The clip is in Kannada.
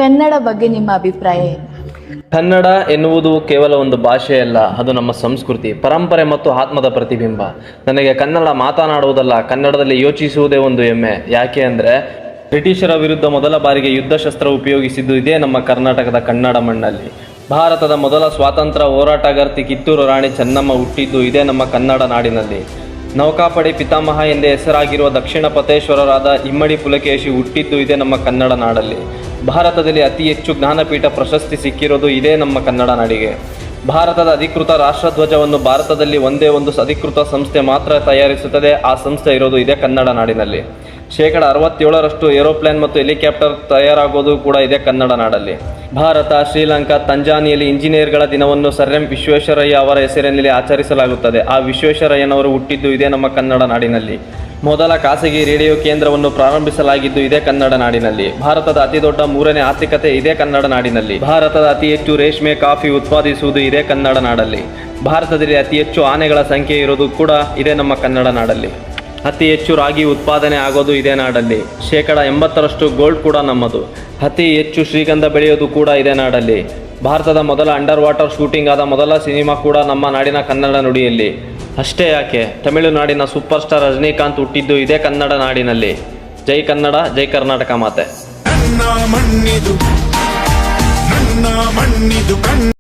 ಕನ್ನಡ ಬಗ್ಗೆ ನಿಮ್ಮ ಅಭಿಪ್ರಾಯ ಏನು? ಕನ್ನಡ ಎನ್ನುವುದು ಕೇವಲ ಒಂದು ಭಾಷೆಯಲ್ಲ, ಅದು ನಮ್ಮ ಸಂಸ್ಕೃತಿ, ಪರಂಪರೆ ಮತ್ತು ಆತ್ಮದ ಪ್ರತಿಬಿಂಬ. ನನಗೆ ಕನ್ನಡ ಮಾತನಾಡುವುದಲ್ಲ, ಕನ್ನಡದಲ್ಲಿ ಯೋಚಿಸುವುದೇ ಒಂದು ಹೆಮ್ಮೆ. ಯಾಕೆ ಅಂದರೆ ಬ್ರಿಟಿಷರ ವಿರುದ್ಧ ಮೊದಲ ಬಾರಿಗೆ ಯುದ್ಧ ಶಸ್ತ್ರ ಉಪಯೋಗಿಸಿದ್ದು ಇದೇ ನಮ್ಮ ಕರ್ನಾಟಕದ ಕನ್ನಡ ಮಣ್ಣಲ್ಲಿ. ಭಾರತದ ಮೊದಲ ಸ್ವಾತಂತ್ರ್ಯ ಹೋರಾಟಗಾರ್ತಿ ಕಿತ್ತೂರು ರಾಣಿ ಚೆನ್ನಮ್ಮ ಹುಟ್ಟಿದ್ದು ಇದೇ ನಮ್ಮ ಕನ್ನಡ ನಾಡಿನಲ್ಲಿ. ನೌಕಾಪಡೆ ಪಿತಾಮಹ ಎಂದೇ ಹೆಸರಾಗಿರುವ ದಕ್ಷಿಣ ಪಥೇಶ್ವರರಾದ ಇಮ್ಮಡಿ ಪುಲಕೇಶಿ ಹುಟ್ಟಿದ್ದು ಇದೇ ನಮ್ಮ ಕನ್ನಡ ನಾಡಲ್ಲಿ. ಭಾರತದಲ್ಲಿ ಅತಿ ಹೆಚ್ಚು ಜ್ಞಾನಪೀಠ ಪ್ರಶಸ್ತಿ ಸಿಕ್ಕಿರೋದು ಇದೇ ನಮ್ಮ ಕನ್ನಡ ನಾಡಿಗೆ. ಭಾರತದ ಅಧಿಕೃತ ರಾಷ್ಟ್ರಧ್ವಜವನ್ನು ಭಾರತದಲ್ಲಿ ಒಂದೇ ಒಂದು ಅಧಿಕೃತ ಸಂಸ್ಥೆ ಮಾತ್ರ ತಯಾರಿಸುತ್ತದೆ. ಆ ಸಂಸ್ಥೆ ಇರೋದು ಇದೇ ಕನ್ನಡ ನಾಡಿನಲ್ಲಿ. 67% ಏರೋಪ್ಲೇನ್ ಮತ್ತು ಹೆಲಿಕಾಪ್ಟರ್ ತಯಾರಾಗೋದು ಕೂಡ ಇದೇ ಕನ್ನಡ ನಾಡಲ್ಲಿ. ಭಾರತ, ಶ್ರೀಲಂಕಾ, ತಂಜಾನಿಯಲ್ಲಿ ಇಂಜಿನಿಯರ್ಗಳ ದಿನವನ್ನು ಸರ್ ಎಂ ವಿಶ್ವೇಶ್ವರಯ್ಯ ಅವರ ಹೆಸರಿನಲ್ಲಿ ಆಚರಿಸಲಾಗುತ್ತದೆ. ಆ ವಿಶ್ವೇಶ್ವರಯ್ಯನವರು ಹುಟ್ಟಿದ್ದು ಇದೇ ನಮ್ಮ ಕನ್ನಡ ನಾಡಿನಲ್ಲಿ. ಮೊದಲ ಖಾಸಗಿ ರೇಡಿಯೋ ಕೇಂದ್ರವನ್ನು ಪ್ರಾರಂಭಿಸಲಾಗಿದ್ದು ಇದೇ ಕನ್ನಡ ನಾಡಿನಲ್ಲಿ. ಭಾರತದ ಅತಿದೊಡ್ಡ 3ನೇ ಆರ್ಥಿಕತೆ ಇದೇ ಕನ್ನಡ ನಾಡಿನಲ್ಲಿ. ಭಾರತದ ಅತಿ ಹೆಚ್ಚು ರೇಷ್ಮೆ, ಕಾಫಿ ಉತ್ಪಾದಿಸುವುದು ಇದೇ ಕನ್ನಡ ನಾಡಲ್ಲಿ. ಭಾರತದಲ್ಲಿ ಅತಿ ಹೆಚ್ಚು ಆನೆಗಳ ಸಂಖ್ಯೆ ಇರೋದು ಕೂಡ ಇದೇ ನಮ್ಮ ಕನ್ನಡ ನಾಡಲ್ಲಿ. ಅತಿ ಹೆಚ್ಚು ರಾಗಿ ಉತ್ಪಾದನೆ ಆಗೋದು ಇದೇ ನಾಡಲ್ಲಿ. 80% ಗೋಲ್ಡ್ ಕೂಡ ನಮ್ಮದು. ಅತಿ ಹೆಚ್ಚು ಶ್ರೀಗಂಧ ಬೆಳೆಯೋದು ಕೂಡ ಇದೇ ನಾಡಲ್ಲಿ. ಭಾರತದ ಮೊದಲ ಅಂಡರ್ ವಾಟರ್ ಶೂಟಿಂಗ್ ಆದ ಮೊದಲ ಸಿನಿಮಾ ಕೂಡ ನಮ್ಮ ನಾಡಿನ ಕನ್ನಡ ನುಡಿಯಲ್ಲಿ. ಅಷ್ಟೇ ಯಾಕೆ, ತಮಿಳುನಾಡಿನ ಸೂಪರ್ ಸ್ಟಾರ್ ರಜನಿಕಾಂತ್ ಹುಟ್ಟಿದ್ದು ಇದೇ ಕನ್ನಡ ನಾಡಿನಲ್ಲಿ. ಜೈ ಕನ್ನಡ, ಜೈ ಕರ್ನಾಟಕ ಮಾತೆ.